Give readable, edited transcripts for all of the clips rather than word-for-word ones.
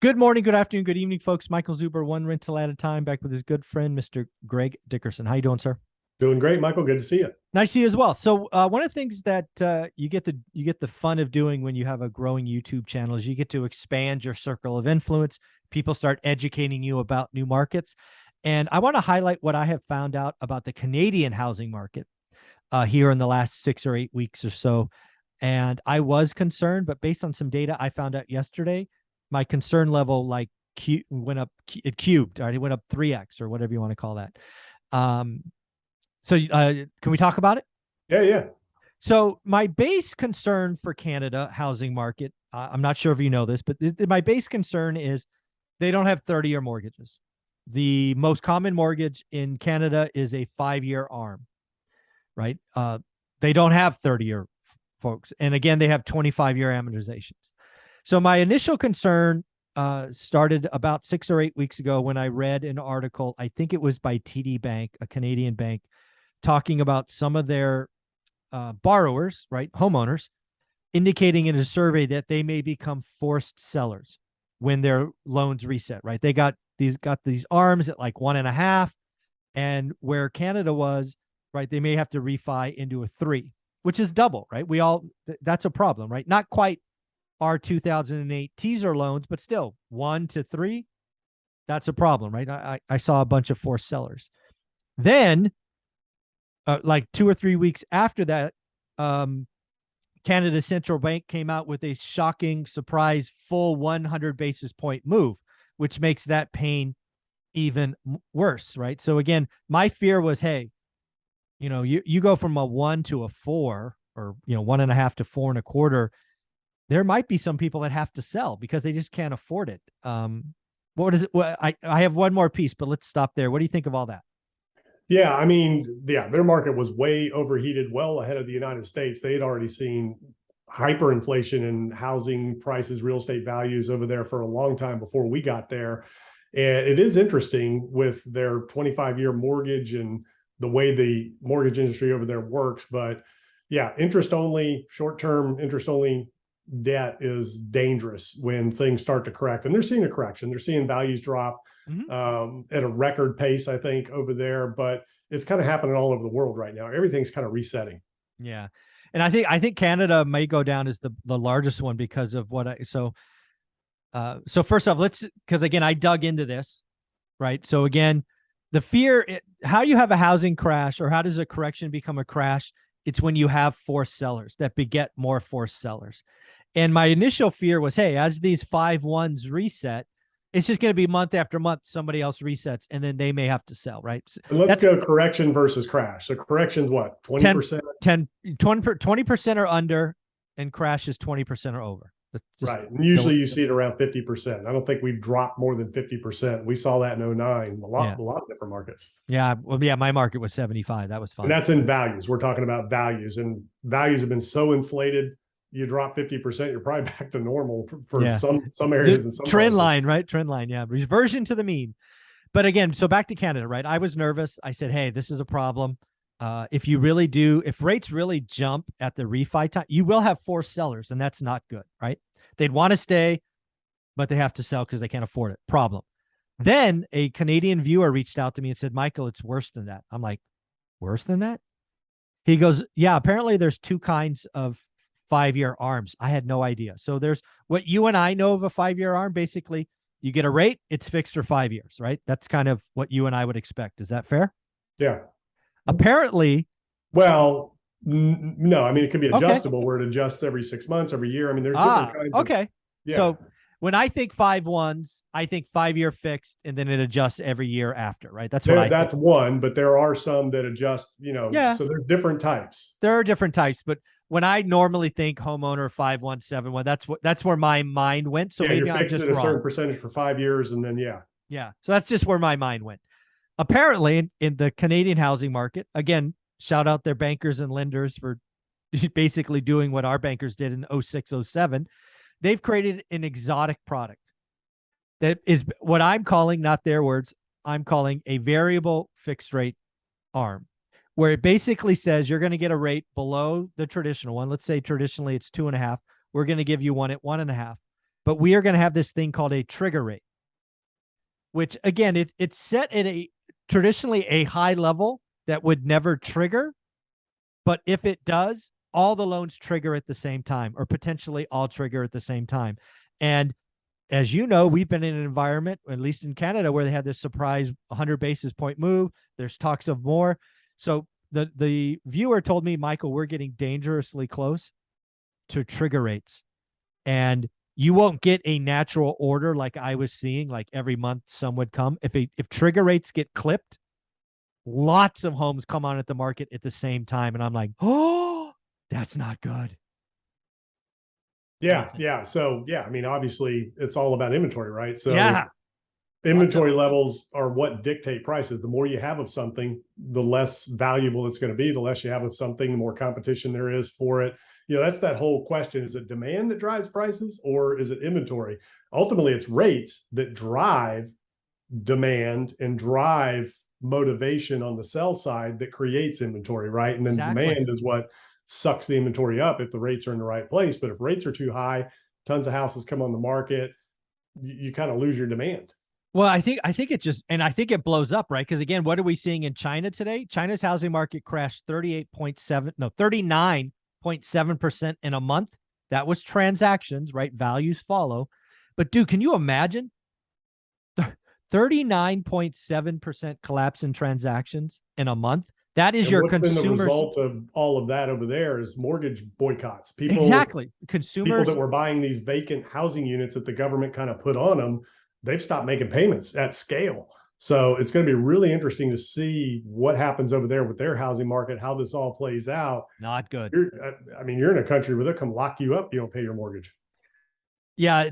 Good morning, good afternoon, good evening, folks. Michael Zuber, one rental at a time, back with his good friend, Mr. Greg Dickerson. How you doing, sir? Doing great, Michael. Good to see you. Nice to see you as well. So, one of the things that you get the fun of doing when you have a growing YouTube channel is you get to expand your circle of influence. People start educating you about new markets, and I want to highlight what I have found out about the Canadian housing market here in the last 6 or 8 weeks or so. And I was concerned, but based on some data I found out yesterday, my concern level went up. It cubed. Right, it went up 3x or whatever you want to call that. Um, so can we talk about it? Yeah, yeah. So my base concern for Canada housing market, I'm not sure if you know this, but my base concern is they don't have 30-year mortgages. The most common mortgage in Canada is a 5-year ARM, right? They don't have 30-year folks. And again, they have 25-year amortizations. So my initial concern started about 6 or 8 weeks ago when I read an article, I think it was by TD Bank, a Canadian bank, talking about some of their borrowers, right, homeowners, indicating in a survey that they may become forced sellers when their loans reset, right? They got these arms at like 1.5, and where Canada was, right, they may have to refi into a 3, which is double, right? That's a problem, right? Not quite our 2008 teaser loans, but still 1 to 3, that's a problem, right? I saw a bunch of forced sellers. Then, like 2 or 3 weeks after that, Canada's central bank came out with a shocking surprise full 100 basis point move, which makes that pain even worse, right? So again, my fear was, hey, you go from a 1 to a 4, or 1.5 to 4.25. There might be some people that have to sell because they just can't afford it. What is it? Well, I have one more piece, but let's stop there. What do you think of all that? Yeah, I mean, yeah, their market was way overheated, well ahead of the United States. They had already seen hyperinflation in housing prices, real estate values over there for a long time before we got there. And it is interesting with their 25-year mortgage and the way the mortgage industry over there works. But yeah, interest only, short-term interest only debt is dangerous when things start to correct. And they're seeing a correction. They're seeing values drop at a record pace, I think, over there. But it's kind of happening all over the world right now. Everything's kind of resetting. Yeah. And I think Canada may go down as the largest one because of so first off, because again, I dug into this, right? So again, the fear, how you have a housing crash, or how does a correction become a crash? It's when you have forced sellers that beget more forced sellers. And my initial fear was, hey, as these 5-1s reset, it's just going to be month after month, somebody else resets, and then they may have to sell, right? And let's That's go correction versus crash. So correction's what, 20%? 20% or under, and crash is 20% or over. Right. And usually you see it around 50%. I don't think we've dropped more than 50%. We saw that in 2009, a lot of different markets. Yeah. Well, yeah, my market was 75. That was fine. And that's in values. We're talking about values, and values have been so inflated. You drop 50%, you're probably back to normal for some areas and some trend line, right? Trend line. Yeah. Reversion to the mean. But again, so back to Canada, right? I was nervous. I said, hey, this is a problem. If rates really jump at the refi time, you will have forced sellers, and that's not good, right? They'd want to stay, but they have to sell because they can't afford it. Problem. Then a Canadian viewer reached out to me and said, Michael, it's worse than that. I'm like, worse than that? He goes, yeah, apparently there's 2 kinds of 5-year arms. I had no idea. So there's what you and I know of a 5-year arm. Basically, you get a rate, it's fixed for 5 years, right? That's kind of what you and I would expect. Is that fair? Yeah. Apparently. Well, no, I mean, it could be adjustable where it adjusts every 6 months, every year. I mean, there's different kinds. Okay. Yeah. So when I think 5-1s, I think 5-year fixed, and then it adjusts every year after, right? That's that's one, but there are some that adjust, yeah. So there's different types. There are different types, but when I normally think homeowner 5-1, 7-1, that's where my mind went. So maybe I'm just wrong. A certain percentage for 5 years, and then yeah. So that's just where my mind went. Apparently, in the Canadian housing market, again, shout out their bankers and lenders for basically doing what our bankers did in 06, 07. They've created an exotic product that is what I'm calling, not their words, I'm calling a variable fixed rate arm, where it basically says you're going to get a rate below the traditional one. Let's say traditionally it's 2.5. We're going to give you one at 1.5. but we are going to have this thing called a trigger rate, which again, it's set at a traditionally a high level that would never trigger. But if it does, all the loans trigger at the same time, or potentially all trigger at the same time. And as you know, we've been in an environment, at least in Canada, where they had this surprise 100 basis point move. There's talks of more. So the viewer told me, Michael, we're getting dangerously close to trigger rates. And you won't get a natural order like I was seeing, like every month some would come. If trigger rates get clipped, lots of homes come on at the market at the same time. And I'm like, oh, that's not good. Yeah. Yeah. So, yeah, I mean, obviously it's all about inventory, right? So yeah, inventory levels are what dictate prices. The more you have of something, the less valuable it's going to be. The less you have of something, the more competition there is for it. You know, that's that whole question. Is it demand that drives prices, or is it inventory? Ultimately, it's rates that drive demand and drive motivation on the sell side that creates inventory, right? And then demand is what sucks the inventory up if the rates are in the right place. But if rates are too high, tons of houses come on the market, you kind of lose your demand. Well, I think it just, and I think it blows up, right? Because again, what are we seeing in China today? China's housing market crashed 39.7% in a month. That was transactions, right? Values follow. But dude, can you imagine 39.7% collapse in transactions in a month? That is your consumer. The result of all of that over there is mortgage boycotts. Consumers, people that were buying these vacant housing units that the government kind of put on them, they've stopped making payments at scale. So it's going to be really interesting to see what happens over there with their housing market, how this all plays out. Not good. You're in a country where they'll come lock you up. You don't pay your mortgage. Yeah.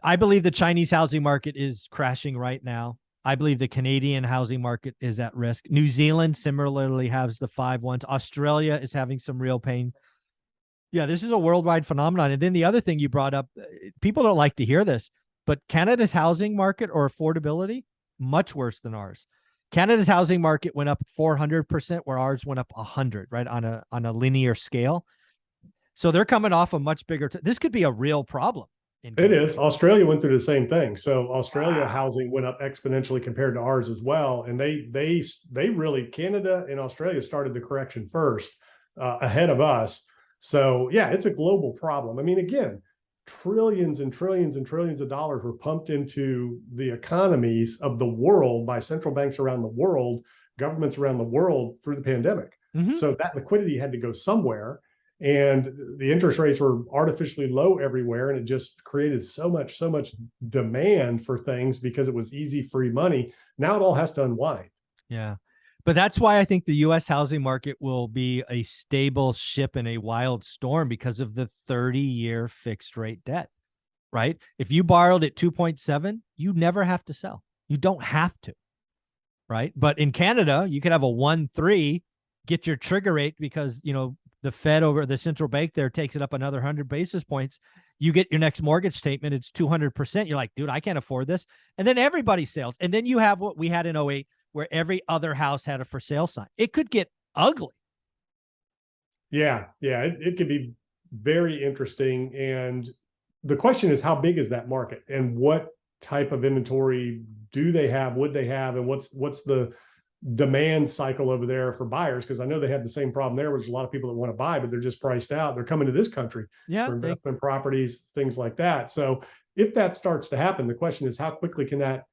I believe the Chinese housing market is crashing right now. I believe the Canadian housing market is at risk. New Zealand similarly has the 5-1s. Australia is having some real pain. Yeah, this is a worldwide phenomenon. And then the other thing you brought up, people don't like to hear this, but Canada's housing market or affordability, much worse than ours. Canada's housing market went up 400%, where ours went up 100, right, on a linear scale. So they're coming off a much bigger. This could be a real problem. It is. Australia went through the same thing. So Australia housing went up exponentially compared to ours as well. And they really, Canada and Australia started the correction first, ahead of us. So yeah, it's a global problem. I mean, again, trillions and trillions and trillions of dollars were pumped into the economies of the world by central banks around the world, governments around the world through the pandemic. Mm-hmm. So that liquidity had to go somewhere. And the interest rates were artificially low everywhere. And it just created so much demand for things because it was easy, free money. Now it all has to unwind. Yeah. But that's why I think the U.S. housing market will be a stable ship in a wild storm, because of the 30-year fixed rate debt, right? If you borrowed at 2.7, you never have to sell. You don't have to, right? But in Canada, you could have a 1.3, get your trigger rate because, you know, the Fed over the central bank there takes it up another 100 basis points. You get your next mortgage statement, it's 200%. You're like, dude, I can't afford this. And then everybody sells. And then you have what we had in 2008, where every other house had a for sale sign. It could get ugly. Yeah. It could be very interesting. And the question is, how big is that market, and what type of inventory do they have? Would they have? And what's the demand cycle over there for buyers? Because I know they have the same problem there, which is a lot of people that want to buy, but they're just priced out. They're coming to this country for investment properties, things like that. So if that starts to happen, the question is, how quickly can that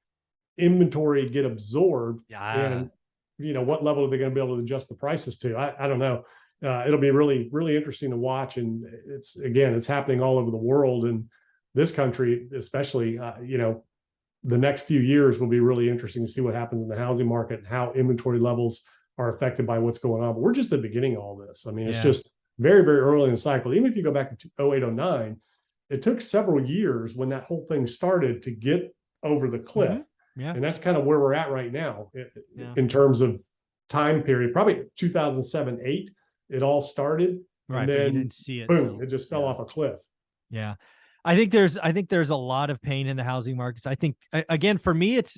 inventory get absorbed? And you know, what level are they going to be able to adjust the prices to? I don't know. It'll be really, really interesting to watch. And it's happening all over the world, and this country, especially, you know, the next few years will be really interesting to see what happens in the housing market and how inventory levels are affected by what's going on. But we're just at the beginning of all this. I mean, it's just very, very early in the cycle. Even if you go back to 08, 09, it took several years when that whole thing started to get over the cliff. Mm-hmm. Yeah. And that's kind of where we're at right now in terms of time period. Probably 2007, 8, it all started. Right. And then you didn't see it. Boom, it just fell off a cliff. Yeah. I think there's a lot of pain in the housing markets. I think, again, for me, it's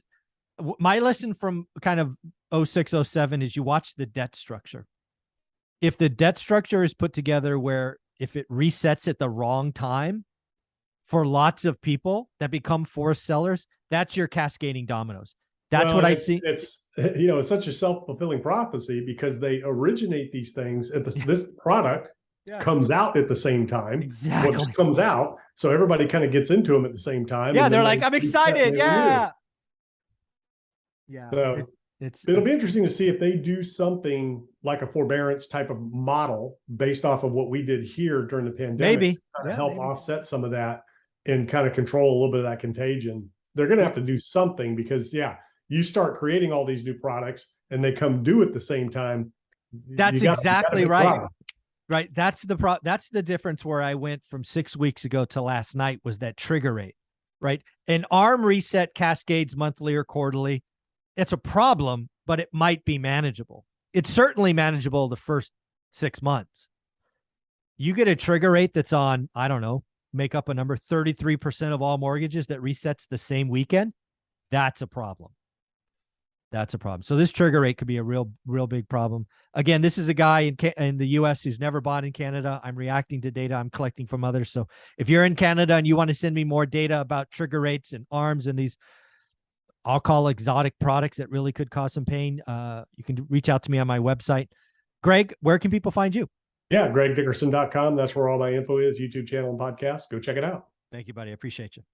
my lesson from kind of 06, 07 is you watch the debt structure. If the debt structure is put together where if it resets at the wrong time, for lots of people that become forced sellers, that's your cascading dominoes. That's what I see. It's it's such a self-fulfilling prophecy because they originate these things at this product comes out at the same time. Exactly. What comes out, so everybody kind of gets into them at the same time. Yeah, they're like, I'm excited. Yeah. Yeah. So it'll be interesting to see if they do something like a forbearance type of model based off of what we did here during the pandemic. Maybe to kind of help offset some of that and kind of control a little bit of that contagion. They're going to have to do something because you start creating all these new products and they come due at the same time. That's exactly right. Right. That's the difference where I went from 6 weeks ago to last night was that trigger rate, right? An ARM reset cascades monthly or quarterly. It's a problem, but it might be manageable. It's certainly manageable the first 6 months. You get a trigger rate that's on, I don't know, make up a number, 33% of all mortgages that resets the same weekend. That's a problem. That's a problem. So this trigger rate could be a real big problem. Again, this is a guy in the U.S. who's never bought in Canada. I'm reacting to data I'm collecting from others. So if you're in Canada and you want to send me more data about trigger rates and ARMs and these, I'll call exotic products that really could cause some pain, you can reach out to me on my website. Greg, where can people find you? Yeah, gregdickerson.com. That's where all my info is, YouTube channel and podcast. Go check it out. Thank you, buddy. I appreciate you.